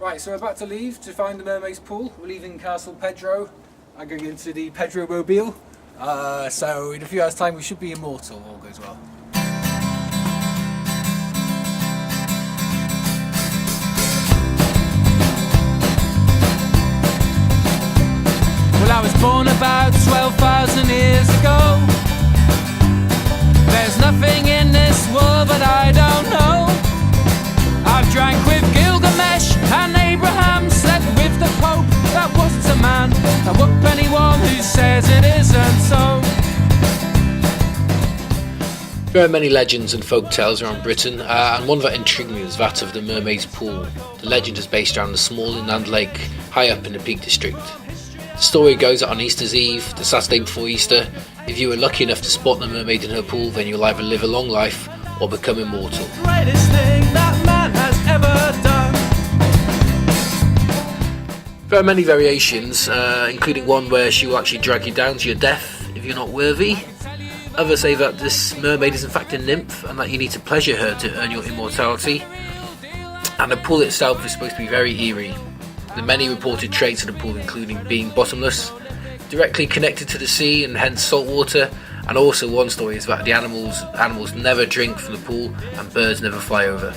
Right, so we're about to leave to find the Mermaid's Pool. We're leaving Castle Pedro. I'm going into the Pedro Mobile. So in a few hours' time we should be immortal, all goes well. Well, I was born about 12,000 years ago. There's nothing in this world that I don't know. I've drank with Gilgamesh and Abraham, slept with the Pope. That wasn't a man. Now whoop anyone who says it isn't so. There are many legends and folk tales around Britain, and one that intrigued me was that of the Mermaid's Pool. The legend is based around a small inland lake high up in the Peak District. The story goes that on Easter's Eve, the Saturday before Easter, if you were lucky enough to spot the mermaid in her pool, then you'll either live a long life or become immortal. Greatest thing that man has ever done. There are many variations, including one where she will actually drag you down to your death if you're not worthy. Others say that this mermaid is in fact a nymph and that you need to pleasure her to earn your immortality. And the pool itself is supposed to be very eerie. The many reported traits of the pool including being bottomless, directly connected to the sea and hence salt water, and also one story is that the animals never drink from the pool and birds never fly over.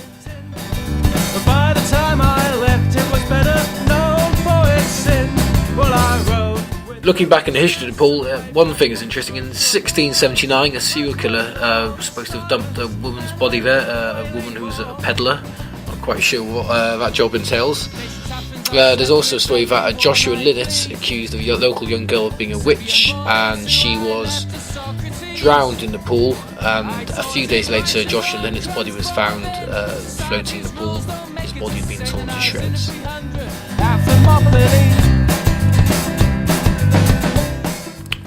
But by the time I left it was better known for its sin. Well, I rode. Looking back in the history of the pool, one thing is interesting. In 1679, a serial killer was supposed to have dumped a woman's body there, a woman who was a peddler. Not quite sure what that job entails. There's also a story that Joshua Linnett accused a local young girl of being a witch, and she was drowned in the pool, and a few days later Joshua Linnett's body was found floating in the pool. His body had been torn to shreds.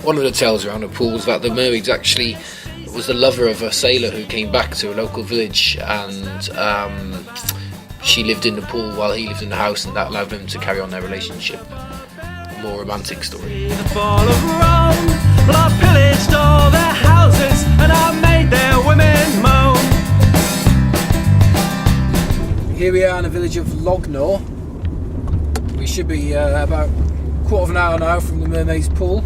One of the tales around the pool was that the mermaid actually was the lover of a sailor who came back to a local village, and she lived in the pool while he lived in the house, and that allowed them to carry on their relationship. A more romantic story. The fall of Rome, well, I pillaged all their houses and I made their women moan. Here we are in the village of Lognor. We should be about a quarter of an hour now from the Mermaid's Pool.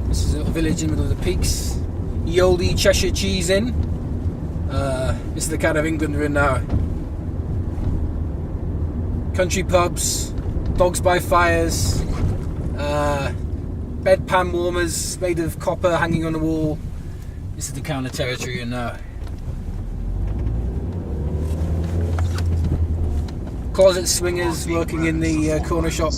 This is a little village in the middle of the peaks. Ye olde Cheshire Cheese Inn. This is the kind of England we're in now. Country pubs, dogs by fires, bedpan warmers made of copper hanging on the wall. This is the kind of territory you're in now. Closet swingers working in the corner shop.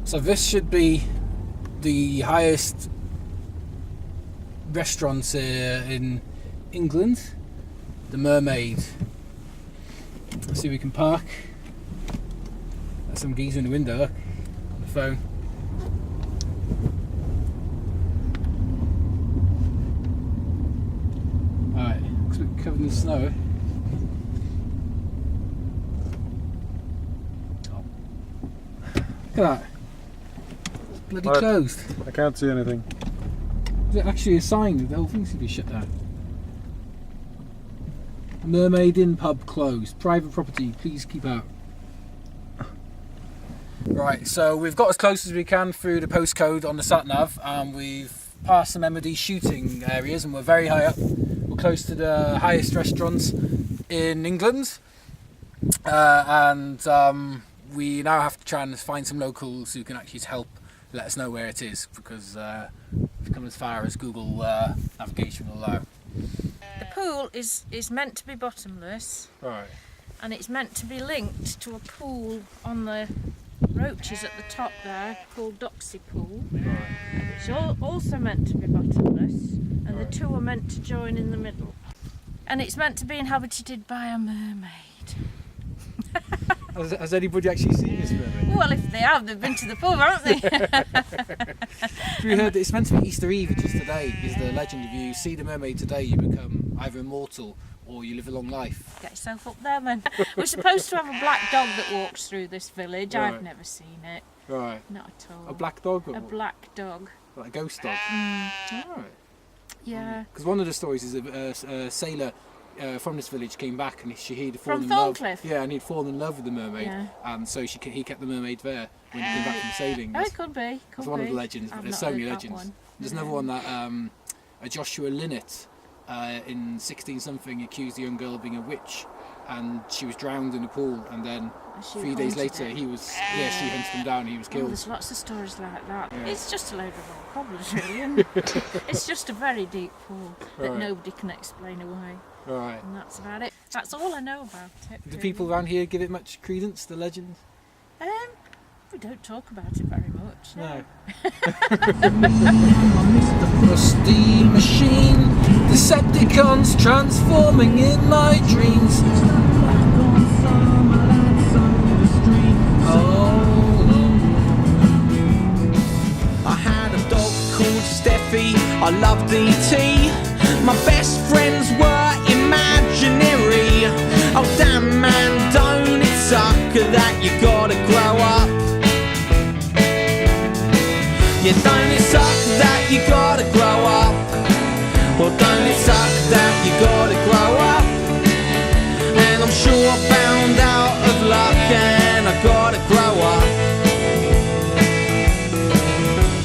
So this should be the highest restaurant in England, the Mermaid. Let's see if we can park. There's some geezer in the window, look, on the phone. Alright, looks a bit covered in snow. Look at that. Bloody closed. I can't see anything. Is it actually a sign that the whole thing seems to be shut down? Mermaid Inn pub closed. Private property, please keep out. Right, so we've got as close as we can through the postcode on the sat-nav, and we've passed some MOD shooting areas, and we're very high up. We're close to the highest restaurants in England, and we now have to try and find some locals who can actually help let us know where it is, because we've come as far as Google navigation will allow. The pool is meant to be bottomless, Right. and it's meant to be linked to a pool on the roaches at the top there called Doxy Pool, which is also meant to be bottomless, and the two are meant to join in the middle. And it's meant to be inhabited by a mermaid. Has anybody actually seen this mermaid? Well, if they have, they've been to the pool, haven't they? We heard that it's meant to be Easter Eve, which is today, is the legend. If you see the mermaid today, you become either immortal or you live a long life. Get yourself up there, then. We're supposed to have a black dog that walks through this village. Right. I've never seen it. Right. Not at all. A black dog? Or A black dog. like a ghost dog. Alright. Yeah. Because one of the stories is a sailor from this village came back and he'd fallen From in love. Thorncliffe? Yeah, and he'd fallen in love with the mermaid, Yeah. and so he kept the mermaid there when he came back from sailing. Oh, it could be. That's one of the legends, but I've there's not so many heard that legends. one. There's another one that a Joshua Linnet in 16-something accused a young girl of being a witch, and she was drowned in the pool, and then She 3 days haunted later it. she hunted him down and he was Oh, killed. there's lots of stories like that. Yeah. It's just a load of old cobblers, really, isn't it? It's just a very deep pool that Right. nobody can explain away, Right. and that's about it. That's all I know about it. Do really. people around here give it much credence, the legends? We don't talk about it very much. No. A steam machine, Decepticons transforming in my dreams. I had a dog called Steffi, I loved E.T. My best friends were imaginary. Oh damn man, don't it suck that you gotta grow up? Yeah, don't it suck that you gotta grow up? Well, don't it suck that you gotta grow up? And I'm sure bound out of luck and I gotta grow up.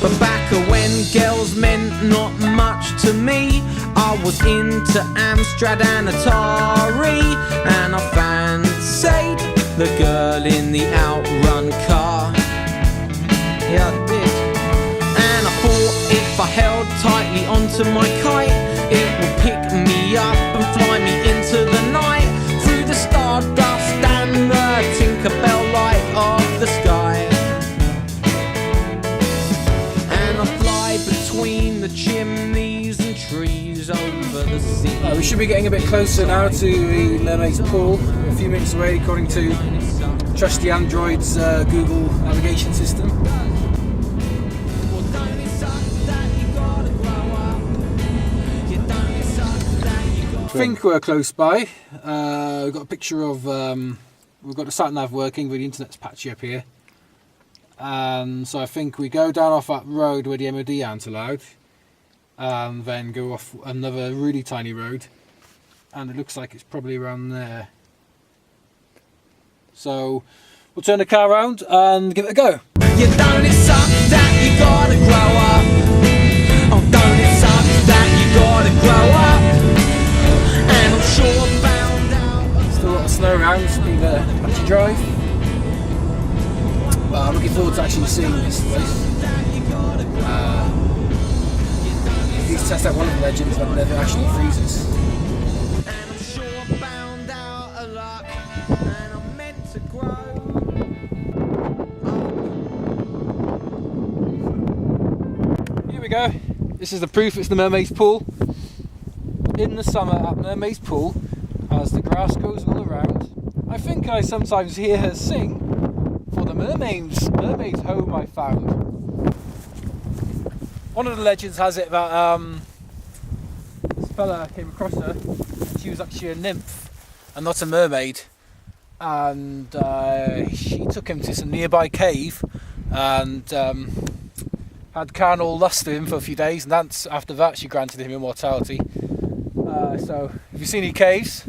But back when girls meant not much to me, I was into Amstrad and Atari, and I fancied the girl in the outrun car. Yeah, I did. And I thought if I held tightly onto my kite, it would pick me up and fly me into the night, through the stardust and the Tinkerbell light of the sky. And I fly between the chimneys and trees over the sea. We should be getting a bit closer now to the Mermaid's Pool. We're a few minutes away, according to trusty Android's Google navigation system. I think we're close by. We've got a picture of, we've got the sat nav working, but the internet's patchy up here. So I think we go down off that road where the MOD aren't allowed, and then go off another really tiny road, and it looks like it's probably around there. So we'll turn the car around and give it a go. You don't it suck that you gotta grow up? Oh, don't it suck that you gotta grow up? And I'm sure bound out. Still a lot of snow around, it's been a patchy drive. But I'm looking forward to actually seeing this place. Please test out one of the legends when it actually freezes. And I'm sure bound out of luck. And I'm meant to grow. Here we go. This is the proof it's the Mermaid's Pool. In the summer at Mermaid's Pool, as the grass goes all around, I think I sometimes hear her sing, "For the mermaid's home I found." One of the legends has it that this fella came across her, and she was actually a nymph and not a mermaid, and she took him to some nearby cave and had carnal lust with him for a few days, and that's after that she granted him immortality. So, have you seen any caves?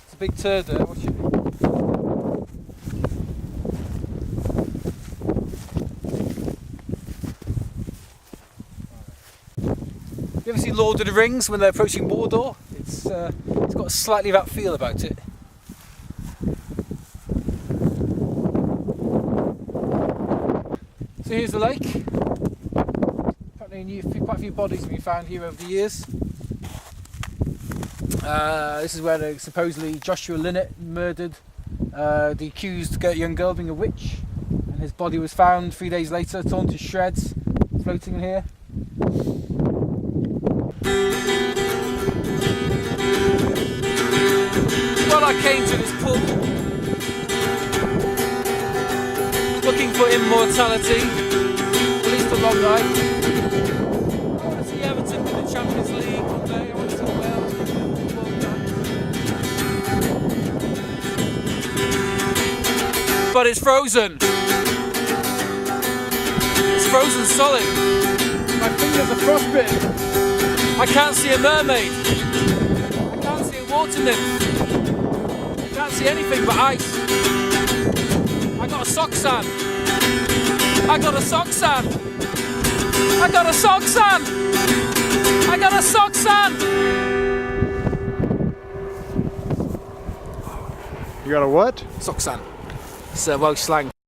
It's a big turd there, watch it. You ever see Lord of the Rings when they're approaching Mordor? It's got slightly that feel about it. So here's the lake. Apparently quite a few bodies have been found here over the years. This is where supposedly Joshua Linnet murdered the accused young girl being a witch, and his body was found 3 days later, torn to shreds, floating in here. Well, I came to this pool looking for immortality, at least a long night. I want to see Everton win the Champions League one day. I want to see Wales win the World Cup. but it's frozen. It's frozen solid. My fingers are frostbitten. I can't see a mermaid. I can't see a water nymph. I can't see anything but ice. I got a sock sand. I got a sock sand. I got a sock sand. I got a sock sand. You got a what? Sock sand. It's Welsh slang